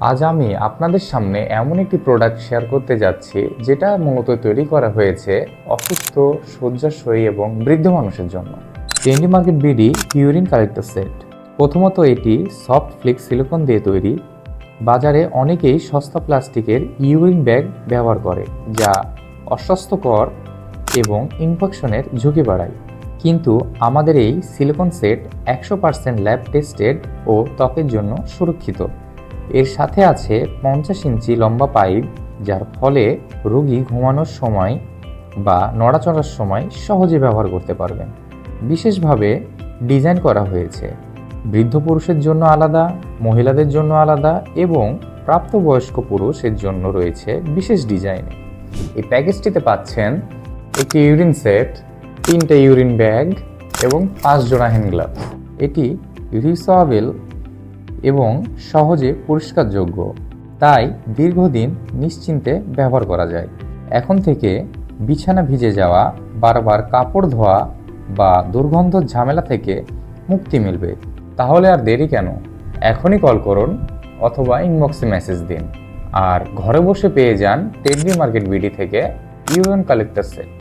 আজ আমি আপনাদের সামনে এমন একটি প্রোডাক্ট শেয়ার করতে যাচ্ছি যেটা মূলত তৈরি করা হয়েছে অসুস্থ, শয্যাশয়ী এবং বৃদ্ধ মানুষের জন্য। Trendy market BD urine collector set. প্রথমত এটি সফট ফ্লিক্স সিলিকন দিয়ে তৈরি। বাজারে অনেকেই সস্তা প্লাস্টিকের ইউরিন ব্যাগ ব্যবহার করে, যা অস্বাস্থ্যকর এবং ইনফেকশনের ঝুঁকি বাড়ায়। কিন্তু আমাদের এই সিলিকন সেট 100% ল্যাব টেস্টেড ও ত্বকের জন্য সুরক্ষিত। এর সাথে আছে 50 ইঞ্চি লম্বা পাইপ, যার ফলে রোগী ঘুমানোর সময় বা নড়াচড়ার সময় সহজে ব্যবহার করতে পারবেন। বিশেষভাবে ডিজাইন করা হয়েছে বৃদ্ধ পুরুষের জন্য আলাদা, মহিলাদের জন্য আলাদা এবং প্রাপ্তবয়স্ক পুরুষের জন্য রয়েছে বিশেষ ডিজাইনে। এই প্যাকেজটিতে পাচ্ছেন একটি ইউরিন সেট, 3টে ইউরিন ব্যাগ এবং 5 জোড়া হ্যান্ড গ্লাভস। এটি রিউসেবল এবং সহজে পরিষ্কারযোগ্য, তাই দীর্ঘদিন নিশ্চিন্তে ব্যবহার করা যায়। এখন থেকে বিছানা ভিজে যাওয়া, বারবার কাপড় ধোয়া বা দুর্গন্ধ ঝামেলা থেকে মুক্তি মিলবে। তাহলে আর দেরি কেন? এখনই কল করুন অথবা ইনবক্সে মেসেজ দিন, আর ঘরে বসে পেয়ে যান ট্রেন্ডি মার্কেট বিডি থেকে ইউরিন কালেক্টর সেট।